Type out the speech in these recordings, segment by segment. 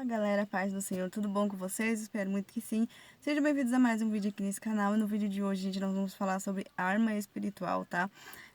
Fala galera, paz do Senhor, tudo bom com vocês? Espero muito que sim. Sejam bem-vindos a mais um vídeo aqui nesse canal. E no vídeo de hoje, gente, nós vamos falar sobre arma espiritual, tá?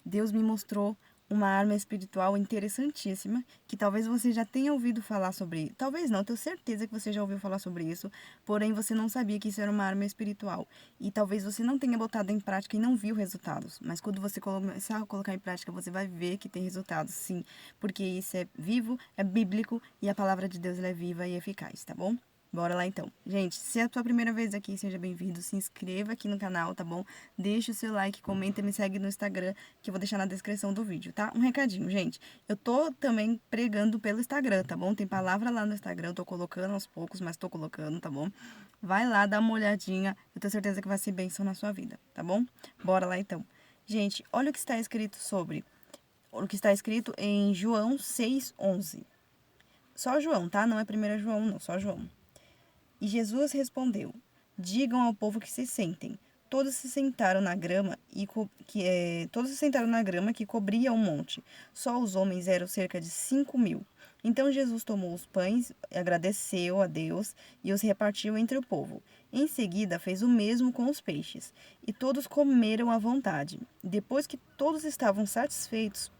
Deus me mostrou uma arma espiritual interessantíssima, que talvez você já tenha ouvido falar sobre. Talvez não, tenho certeza que você já ouviu falar sobre isso, porém você não sabia que isso era uma arma espiritual. E talvez você não tenha botado em prática e não viu resultados. Mas quando você começar a colocar em prática, você vai ver que tem resultados, sim. Porque isso é vivo, é bíblico e a palavra de Deus ela é viva e eficaz, tá bom? Bora lá então. Gente, se é a sua primeira vez aqui, seja bem-vindo. Se inscreva aqui no canal, tá bom? Deixa o seu like, comenta e me segue no Instagram, que eu vou deixar na descrição do vídeo, tá? Um recadinho, gente. Eu tô também pregando pelo Instagram, tá bom? Tem palavra lá no Instagram, eu tô colocando aos poucos, mas tô colocando, tá bom? Vai lá, dá uma olhadinha. Eu tenho certeza que vai ser bênção na sua vida, tá bom? Bora lá então. Gente, olha o que está escrito sobre. O que está escrito em João 6:11. Só João, tá? Não é 1 João, não, só João. E Jesus respondeu: digam ao povo que se sentem. Todos se sentaram na grama que cobria o monte. Só os homens eram cerca de 5.000. Então Jesus tomou os pães, agradeceu a Deus e os repartiu entre o povo. Em seguida fez o mesmo com os peixes. E todos comeram à vontade. Depois que todos estavam satisfeitos,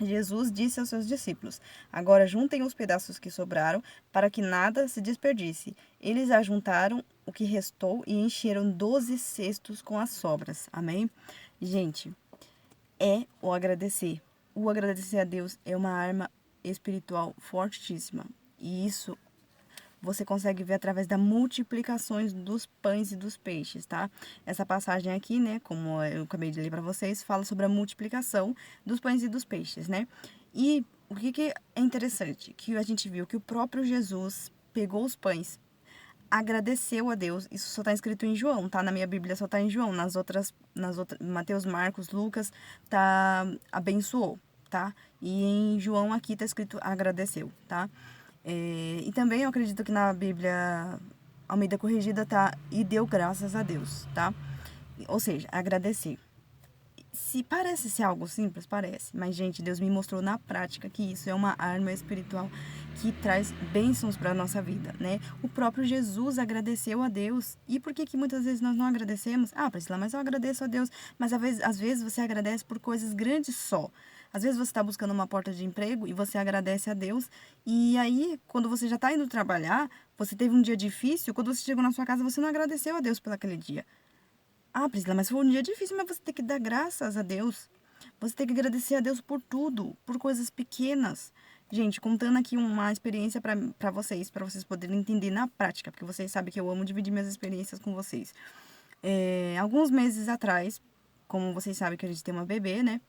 Jesus disse aos seus discípulos: agora juntem os pedaços que sobraram, para que nada se desperdice. Eles ajuntaram o que restou e encheram 12 cestos com as sobras. Amém? Gente, é o agradecer. O agradecer a Deus é uma arma espiritual fortíssima. E isso você consegue ver através da multiplicações dos pães e dos peixes, tá? Essa passagem aqui, né, como eu acabei de ler para vocês, fala sobre a multiplicação dos pães e dos peixes, né? E o que é interessante, que a gente viu que o próprio Jesus pegou os pães, agradeceu a Deus. Isso só está escrito em João, tá? Na minha Bíblia só está em João. Nas outras, Mateus, Marcos, Lucas, tá abençoou, tá? E em João aqui tá escrito agradeceu, tá? E também eu acredito que na Bíblia Almeida Corrigida tá e deu graças a Deus, tá? Ou seja, agradecer. Se parece ser algo simples, parece. Mas, gente, Deus me mostrou na prática que isso é uma arma espiritual que traz bênçãos para a nossa vida, né? O próprio Jesus agradeceu a Deus. E por que que muitas vezes nós não agradecemos? Ah, Priscila, mas eu agradeço a Deus. Mas às vezes você agradece por coisas grandes só. Às vezes você está buscando uma porta de emprego e você agradece a Deus. E aí, quando você já está indo trabalhar, você teve um dia difícil, quando você chegou na sua casa, você não agradeceu a Deus por aquele dia. Ah, Priscila, mas foi um dia difícil, mas você tem que dar graças a Deus. Você tem que agradecer a Deus por tudo, por coisas pequenas. Gente, contando aqui uma experiência para vocês poderem entender na prática, porque vocês sabem que eu amo dividir minhas experiências com vocês. Alguns meses atrás, como vocês sabem que a gente tem uma bebê, né?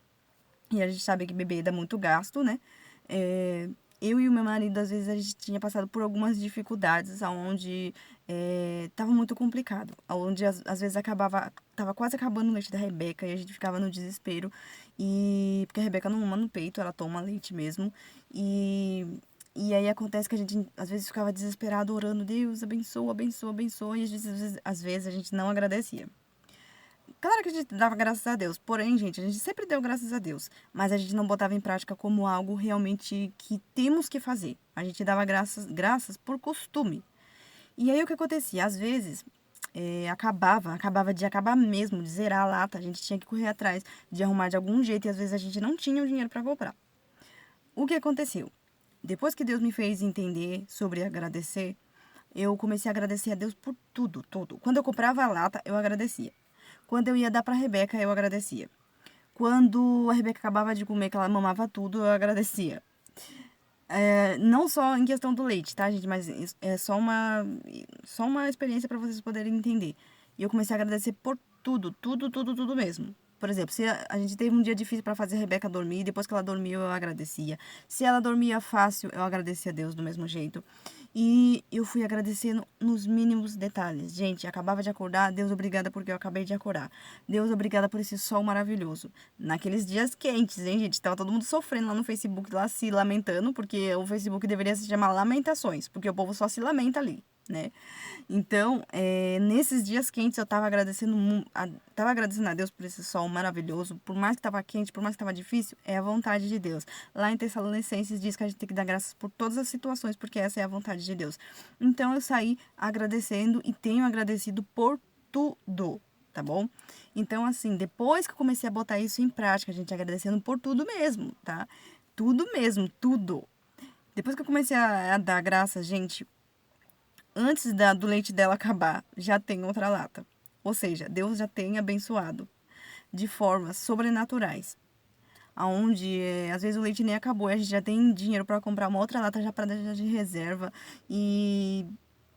E a gente sabe que bebê dá muito gasto, né? Eu e o meu marido, às vezes, a gente tinha passado por algumas dificuldades, onde estava muito complicado. Onde, às vezes, tava quase acabando o leite da Rebeca e a gente ficava no desespero. Porque a Rebeca não mama no peito, ela toma leite mesmo. E aí acontece que a gente, às vezes, ficava desesperado, orando, Deus, abençoa, abençoa, abençoa. E às vezes a gente não agradecia. Claro que a gente dava graças a Deus, porém, gente, a gente sempre deu graças a Deus, mas a gente não botava em prática como algo realmente que temos que fazer. A gente dava graças por costume. E aí o que acontecia? Às vezes, acabava de acabar mesmo, de zerar a lata, a gente tinha que correr atrás, de arrumar de algum jeito, e às vezes a gente não tinha o dinheiro para comprar. O que aconteceu? Depois que Deus me fez entender sobre agradecer, eu comecei a agradecer a Deus por tudo, tudo. Quando eu comprava a lata, eu agradecia. Quando eu ia dar pra Rebeca, eu agradecia. Quando a Rebeca acabava de comer, que ela mamava tudo, eu agradecia. Não só em questão do leite, tá, gente? Mas é só uma experiência para vocês poderem entender. E eu comecei a agradecer por tudo, tudo, tudo, tudo mesmo. Por exemplo, se a gente teve um dia difícil para fazer a Rebeca dormir, depois que ela dormiu, eu agradecia. Se ela dormia fácil, eu agradecia a Deus do mesmo jeito. E eu fui agradecendo nos mínimos detalhes. Gente, acabava de acordar, Deus obrigada porque eu acabei de acordar. Deus obrigada por esse sol maravilhoso. Naqueles dias quentes, hein, gente? Tava todo mundo sofrendo lá no Facebook, lá se lamentando, porque o Facebook deveria se chamar Lamentações, porque o povo só se lamenta ali, né? Então, nesses dias quentes, eu tava agradecendo a Deus por esse sol maravilhoso. Por mais que tava quente, por mais que tava difícil, é a vontade de Deus. Lá em Tessalonicenses diz que a gente tem que dar graças por todas as situações, porque essa é a vontade de Deus. Então, eu saí agradecendo e tenho agradecido por tudo, tá bom? Então, assim, depois que eu comecei a botar isso em prática, a gente agradecendo por tudo mesmo, tá? Tudo mesmo, tudo. Depois que eu comecei a dar graças, gente, antes do leite dela acabar, já tem outra lata. Ou seja, Deus já tem abençoado de formas sobrenaturais. Aonde, às vezes, o leite nem acabou e a gente já tem dinheiro para comprar uma outra lata já para deixar de reserva. E,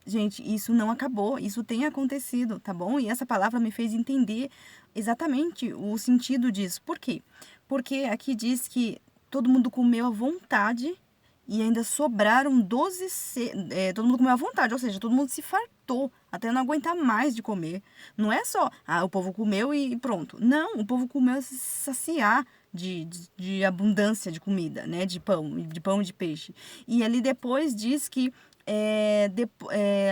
gente, isso não acabou, isso tem acontecido, tá bom? E essa palavra me fez entender exatamente o sentido disso. Por quê? Porque aqui diz que todo mundo comeu à vontade e ainda sobraram 12 todo mundo comeu à vontade, ou seja, todo mundo se fartou até não aguentar mais de comer. Não é só, o povo comeu e pronto. Não, o povo comeu a se saciar de abundância de comida, né? De pão e de peixe. E ali depois diz que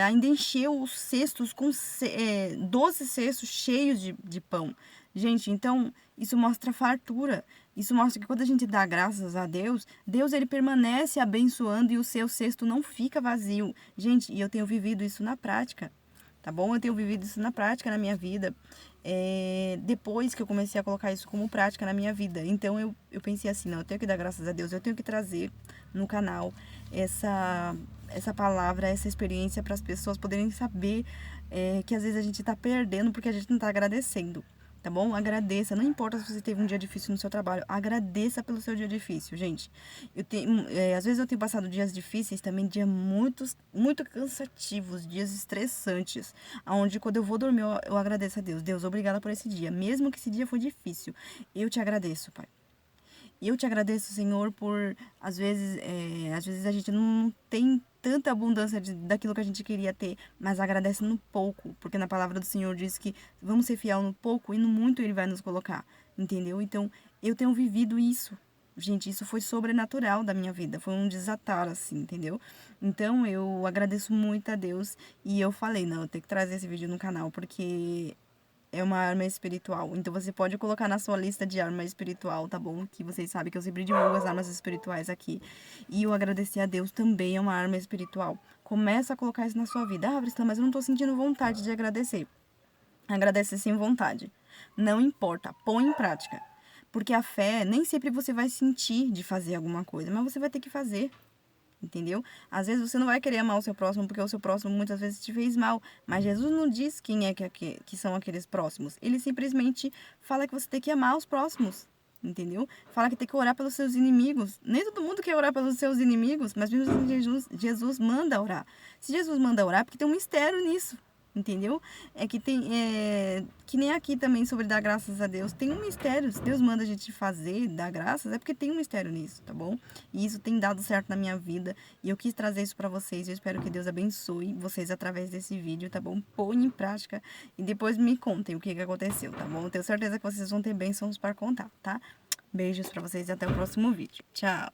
ainda encheu os cestos com 12 cestos cheios de pão. Gente, então isso mostra fartura. Isso mostra que quando a gente dá graças a Deus, Deus ele permanece abençoando e o seu cesto não fica vazio. Gente, e eu tenho vivido isso na prática, tá bom? Eu tenho vivido isso na prática na minha vida. Depois que eu comecei a colocar isso como prática na minha vida. Então eu pensei assim, não, eu tenho que dar graças a Deus, eu tenho que trazer no canal essa palavra, essa experiência para as pessoas poderem saber que às vezes a gente está perdendo porque a gente não está agradecendo. Tá bom? Agradeça. Não importa se você teve um dia difícil no seu trabalho. Agradeça pelo seu dia difícil, gente. Às vezes eu tenho passado dias difíceis também, dias muito cansativos, dias estressantes. Onde quando eu vou dormir, eu agradeço a Deus. Deus, obrigada por esse dia. Mesmo que esse dia foi difícil, eu te agradeço, Pai. E eu te agradeço, Senhor, por às vezes a gente não tem tanta abundância daquilo que a gente queria ter, mas agradece no pouco, porque na palavra do Senhor diz que vamos ser fiel no pouco e no muito Ele vai nos colocar, entendeu? Então, eu tenho vivido isso. Gente, isso foi sobrenatural da minha vida, foi um desatar, assim, entendeu? Então, eu agradeço muito a Deus e eu falei, não, eu tenho que trazer esse vídeo no canal, porque é uma arma espiritual. Então você pode colocar na sua lista de arma espiritual, tá bom? Que vocês sabem que eu sempre divulgo as armas espirituais aqui. E o agradecer a Deus também é uma arma espiritual. Começa a colocar isso na sua vida. Priscila, mas eu não tô sentindo vontade de agradecer. Agradece sem vontade. Não importa, põe em prática. Porque a fé, nem sempre você vai sentir de fazer alguma coisa, mas você vai ter que fazer. Entendeu? Às vezes você não vai querer amar o seu próximo porque o seu próximo muitas vezes te fez mal. Mas Jesus não diz quem é que são aqueles próximos. Ele simplesmente fala que você tem que amar os próximos. Entendeu? Fala que tem que orar pelos seus inimigos. Nem todo mundo quer orar pelos seus inimigos, mas mesmo assim Jesus manda orar. Se Jesus manda orar, é porque tem um mistério nisso. Entendeu? Que nem aqui também sobre dar graças a Deus. Tem um mistério. Se Deus manda a gente fazer, dar graças, é porque tem um mistério nisso, tá bom? E isso tem dado certo na minha vida. E eu quis trazer isso pra vocês. Eu espero que Deus abençoe vocês através desse vídeo, tá bom? Põe em prática e depois me contem o que aconteceu, tá bom? Eu tenho certeza que vocês vão ter bênçãos para contar, tá? Beijos pra vocês e até o próximo vídeo. Tchau!